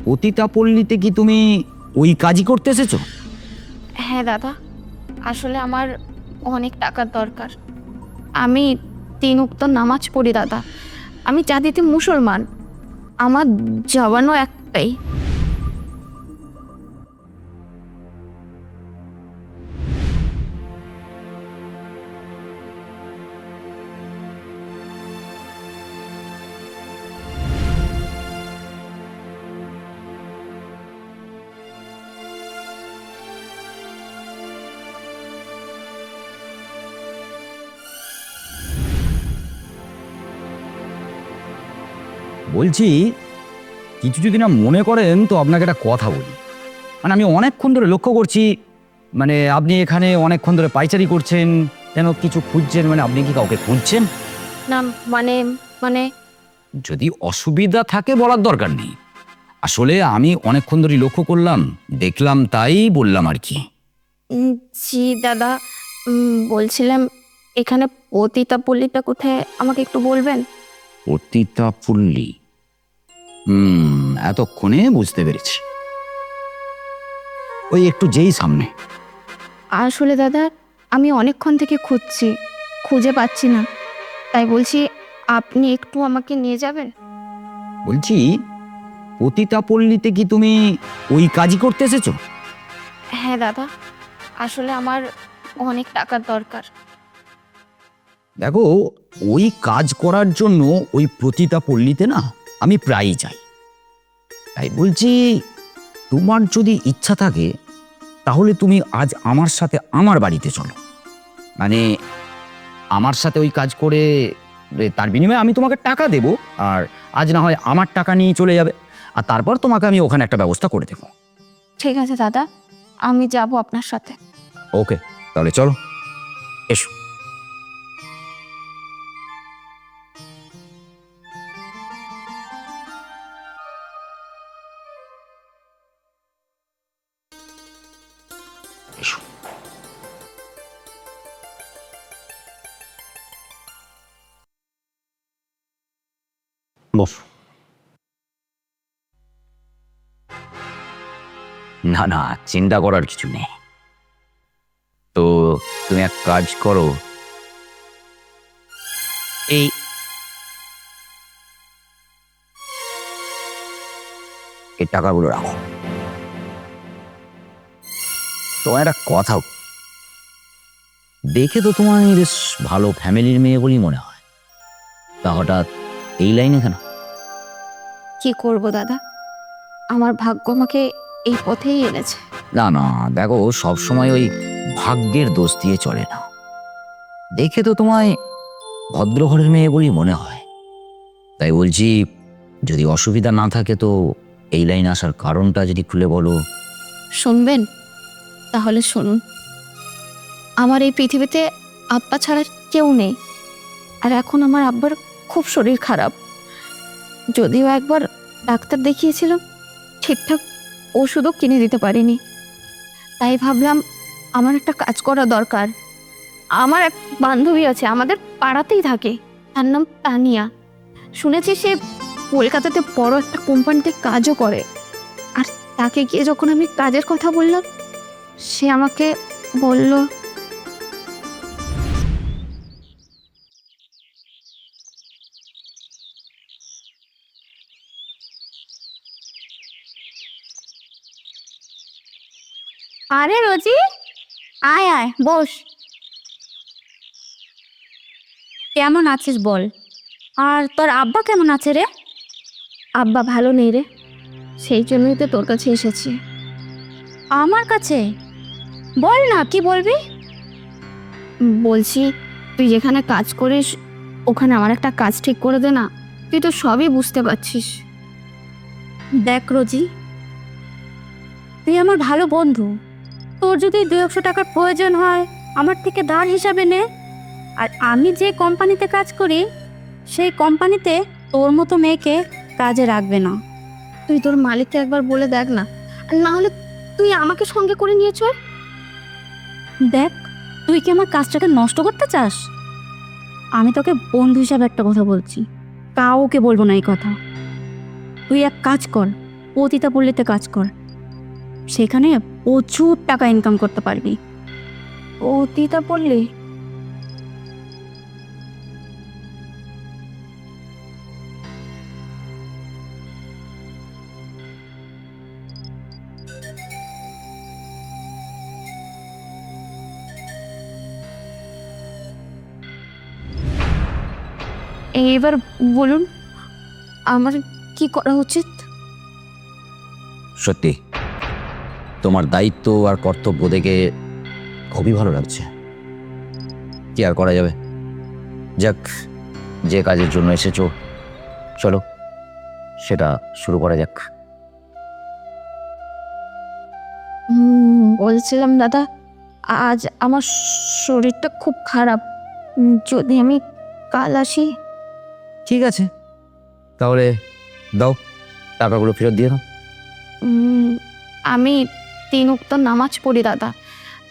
পতিতাপল্লীতে কি তুমি ওই কাজই করতে এসেছো? হ্যাঁ দাদা, আসলে আমার অনেক টাকার দরকার। আমি 3 ওয়াক্ত নামাজ পড়ি দাদা। আমি জাতিতে মুসলমান। আমার জবানও একটাই। বলছি, কিছু যদি না মনে করেন তো আপনাকে একটা কথা বলি। মানে আমি অনেকক্ষণ ধরে লক্ষ্য করছি, মানে আপনি এখানে অনেকক্ষণ ধরে পাইচারি করছেন, যেন কিছু খুঁজছেন। মানে আপনি কি কাউকে খুঁজছেন? না মানে মানে যদি অসুবিধা থাকে বলার দরকার নেই। আসলে আমি অনেকক্ষণ ধরে লক্ষ্য করলাম, দেখলাম, তাই বললাম আর কি। জি দাদা, বলছিলাম এখানে পতিতাপল্লীটা কোথায় আমাকে একটু বলবেন? পতিতাপল্লী? এতক্ষণে বুঝতে পেরেছি। ওই একটু যেই সামনে। আসলে দাদা, আমি অনেকক্ষণ থেকে খুঁজছি, খুঁজে পাচ্ছি না। তাই বলছি আপনি একটু আমাকে নিয়ে যাবেন। বলছি, পতিতাপল্লীতে কি তুমি ওই কাজই করতে এসেছো? হ্যাঁ দাদা, আসলে আমার অনেক টাকার দরকার। দেখো, ওই কাজ করার জন্য ওই পতিতাপল্লীতে না আমি প্রায়ই যাই। তাই বলছি, তোমার যদি ইচ্ছা থাকে তাহলে তুমি আজ আমার সাথে আমার বাড়িতে চলো। মানে আমার সাথে ওই কাজ করে তার বিনিময়ে আমি তোমাকে টাকা দেব। আর আজ না হয় আমার টাকা নিয়ে চলে যাবে, আর তারপর তোমাকে আমি ওখানে একটা ব্যবস্থা করে দেবো। ঠিক আছে দাদা, আমি যাব আপনার সাথে। ওকে, তাহলে চলো, এসো। এসো। বসো। না না, চিন্তা করার কিছু নেই। তো তুমি এক কাজ করো, এই এই টাকাগুলো রাখো। তোমার একটা কথা, দেখে তো তোমার বেশ ভালো ফ্যামিলির মেয়ে বলেই মনে হয়, তা হঠাৎ এই লাইনে কেন? কি করব দাদা, আমার ভাগ্য আমাকে এই পথেই এনেছে। না না, দেখো, সবসময় ওই ভাগ্যের দোষ দিয়ে চলে না। দেখে তো তোমায় ভদ্র ঘরের মেয়ে বলেই মনে হয়। তাই বলছি, যদি অসুবিধা না থাকে তো এই লাইনে আসার কারণটা যদি খুলে বলো। শুনবেন? তাহলে শুনুন। আমার এই পৃথিবীতে আব্বা ছাড়া কেউ নেই। আর এখন আমার আব্বার খুব শরীর খারাপ। যদিও একবার ডাক্তার দেখিয়েছিলাম, ঠিকঠাক ওষুধও কিনে দিতে পারিনি। তাই ভাবলাম আমার একটা কাজ করা দরকার। আমার এক বান্ধবী আছে, আমাদের পাড়াতেই থাকে। তার নাম তানিয়া। শুনেছি সে কলকাতাতে বড় একটা কোম্পানিতে কাজও করে। আর তাকে গিয়ে যখন আমি কাজের কথা বললাম, সে আমাকে বলল, আরে রোজি, আয় আয় বস। কেমন আছিস বল? আর তোর আব্বা কেমন আছে রে? আব্বা ভালো নেই রে, সেই জন্যই তো তোর কাছে এসেছি। আমার কাছে? বল না, কি বলবি? বলছি, তুই যেখানে কাজ করিস ওখানে আমার একটা কাজ ঠিক করে দে না। তুই তো সবই বুঝতে পারছিস। দেখ রোজি, তুই আমার ভালো বন্ধু। তোর যদি 200 টাকার প্রয়োজন হয় আমার থেকে ধার হিসাবে নে। আর আমি যে কোম্পানিতে কাজ করি সেই কোম্পানিতে তোর মতো মেয়েকে কাজে রাখবে না। তুই তোর মালিককে একবার বলে দেখ না, আর না হলে তুই আমাকে সঙ্গে করে নিয়ে চল। দেখ, তুই কি আমার কাজটাকে নষ্ট করতে চাস? আমি তোকে বন্ধু হিসাবে একটা কথা বলছি, কাউকে বলবো না এই কথা। তুই এক কাজ কর, পতিতাপল্লীতে কাজ কর, সেখানে প্রচুর টাকা ইনকাম করতে পারবি। ও দিদা বললি? এবার বলুন আমার কি করা উচিত? সত্যি তোমার দায়িত্ব আর কর্তব্য দেখে খুবই ভালো লাগছে। কি আর করা যাবে, যাক, যে কাজের জন্য এসেছো চলো সেটা শুরু করা যাক। বলছিলাম দাদা, আজ আমার শরীরটা খুব খারাপ। যদি আমি কাল আসি? ঠিক আছে, তাহলে দাও, টাকাগুলো ফেরত দিয়ে দাও। আমি 3 ওয়াক্ত নামাজ পড়ি দাদা।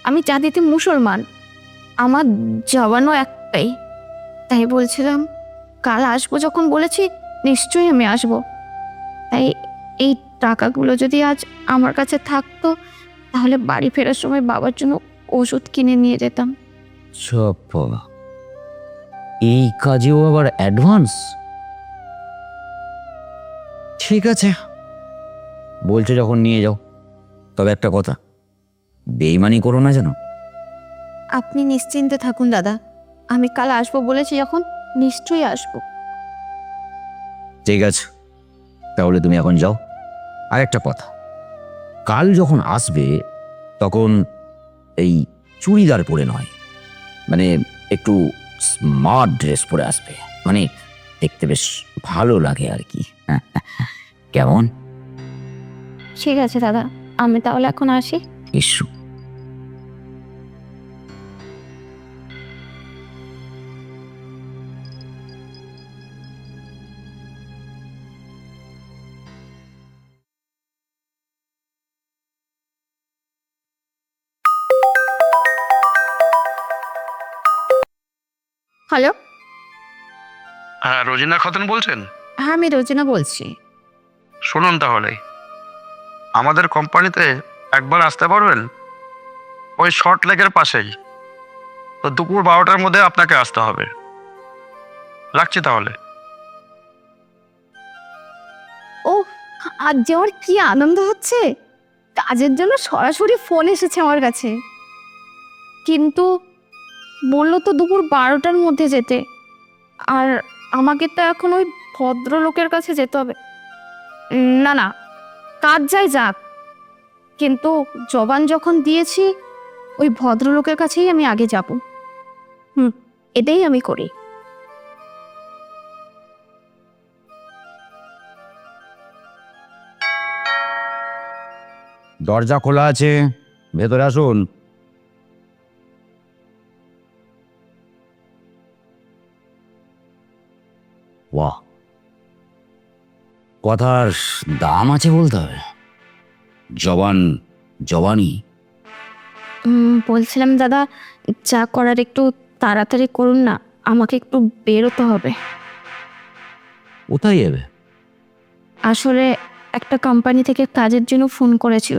আমি জাতিতে মুসলমান, আমার জবানও একটাই। তাই বলছিলাম কাল আসবো, যখন বলেছি নিশ্চয়ই আমি আসবো। তাই এই টাকাগুলো যদি আজ আমার কাছে থাকতো, তাহলে বাড়ি ফেরার সময় বাবার জন্য ওষুধ কিনে নিয়ে যেতাম। বাবা, এই কাজেও আবার অ্যাডভান্স? ঠিক আছে, বলছো যখন নিয়ে যাও। তবে একটা কথা, বেইমানি করো না যেন। আপনি নিশ্চিন্তে থাকুন দাদা, আমি কাল আসবো বলেছি যখন, নিশ্চয়ই আসবো। ঠিক আছে, তাহলে তুমি এখন যাও। আর একটা কথা, কাল যখন আসবে তখন এই চুড়িদার পরে নয়, মানে একটু স্মার্ট ড্রেস পরে আসবে, মানে দেখতে বেশ ভালো লাগে আর কি। কেমন? ঠিক আছে দাদা, আমি তাহলে এখন আসি। ইস্যু। হ্যালো, হ্যাঁ, রোজিনা খাতুন বলছেন? হ্যাঁ আমি রোজিনা বলছি। শুনুন তাহলে, আমাদের কোম্পানিতে একবার আসতে পারবেন? ওই শর্ট লেকের পাশেই। তো দুপুর 12টার মধ্যে আপনাকে আসতে হবে। রাখছি তাহলে। ও, আজ যে আমার কি আনন্দ হচ্ছে! কাজের জন্য সরাসরি ফোন এসেছে আমার কাছে, কিন্তু বললো তো দুপুর 12টার মধ্যে যেতে। আর আমাকে তো এখন ওই ভদ্রলোকের কাছে যেতে হবে। না না, কাজ যাই যাক, কিন্তু জবান যখন দিয়েছি ওই ভদ্রলোকের কাছেই আমি আগে যাব। এটাই আমি করি। দরজা খোলা আছে, ভেতরে আসুন। বাহ, কথার দাম আছে বলতে হবে। জবান জবানি। বলছিলাম দাদা, যা করার একটু তাড়াতাড়ি করুন না, আমাকে একটু বেরোতে হবে। কোথায় যাবে? আসলে একটা কোম্পানি থেকে কাজের জন্য ফোন করেছিল,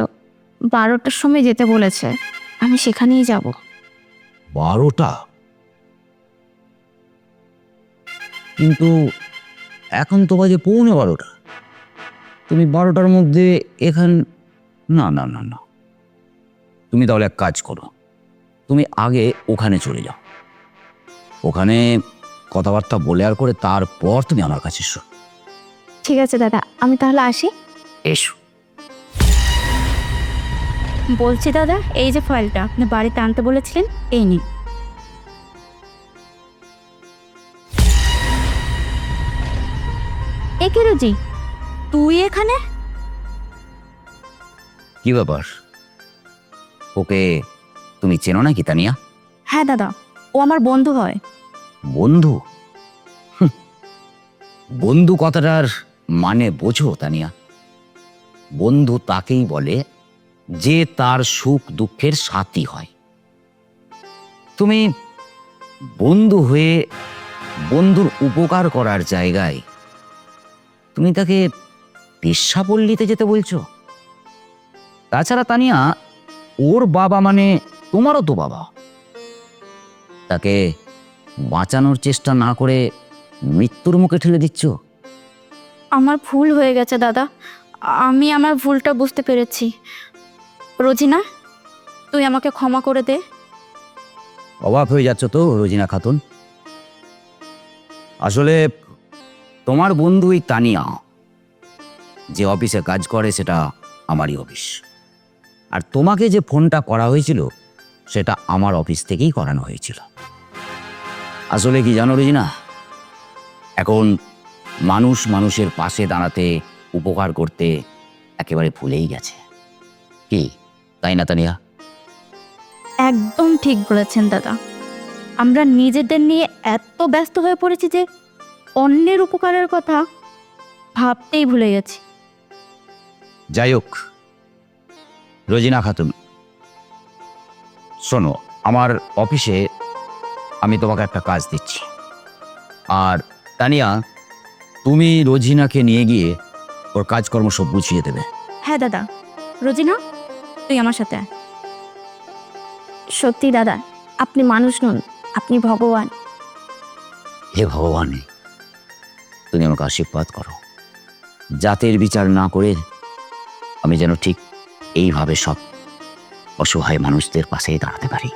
12টার সময় যেতে বলেছে, আমি সেখানেই যাব। 12টা? কিন্তু এখন তো বাজে 12:15। তুমি 12টার মধ্যে এখান, না না না না, তুমি তাহলে এক কাজ করো, তুমি আগে ওখানে চলে যাও, ওখানে কথাবার্তা বলে আর করে তারপর তুমি আমার কাছে এসো। ঠিক আছে দাদা, আমি তাহলে আসি। এসো। বলছি দাদা, এই যে ফাইলটা আপনি বাড়িতে আনতে বলেছিলেন, এই নিন। এ কি রোজি, তুই এখানে? কি ব্যাপার, ওকে তুমি চেনো নাকি তানিয়া? হ্যাঁ দাদা, ও আমার বন্ধু হয়। বন্ধু? বন্ধু কথাটার মানে বোঝো তানিয়া? বন্ধু তাকেই বলে যে তার সুখ দুঃখের সাথী হয়। তুমি বন্ধু হয়ে বন্ধুর উপকার করার জায়গায় তুমি তাকে পেশাপল্লীতে যেতে বলছো? তাছাড়া তানিয়া, ওর বাবা মানে তোমারও তো বাবা। তাকে বাঁচানোর চেষ্টা না করে মৃত্যুর মুখে ঠেলে দিচ্ছ। আমার ভুল হয়ে গেছে দাদা, আমি আমার ভুলটা বুঝতে পেরেছি। রোজিনা, তুই আমাকে ক্ষমা করে দে। অবাক হয়ে যাচ্ছ তো রোজিনা খাতুন? আসলে তোমার বন্ধুই তানিয়া যে অফিসে কাজ করে সেটা আমারই অফিস, আর তোমাকে যে ফোনটা করা হয়েছিল সেটা আমার অফিস থেকেই করানো হয়েছিল। আসলে কি জানো রোজিনা, এখন মানুষ মানুষের পাশে দাঁড়াতে, উপকার করতে একেবারে ভুলেই গেছে। কি তাই না তানিয়া? একদম ঠিক বলেছেন দাদা, আমরা নিজেদের নিয়ে এত ব্যস্ত হয়ে পড়েছি যে অন্যের উপকারের কথা ভাবতেই ভুলে গেছি। যাই হোক রোজিনা খাতুন, শোনো, আমার অফিসে আমি তোমাকে একটা কাজ দিচ্ছি। আর তানিয়া, তুমি রোজিনাকে নিয়ে গিয়ে ওর কাজকর্ম সব বুঝিয়ে দেবে। হ্যাঁ দাদা। রোজিনা, তুই আমার সাথে আয়। সত্যি দাদা, আপনি মানুষ নন, আপনি ভগবান। হে ভগবান, তুমি আমাকে আশীর্বাদ করো, জাতের বিচার না করে আমি যেন ঠিক এইভাবে সব অসহায় মানুষদের পাশে দাঁড়াতে পারি।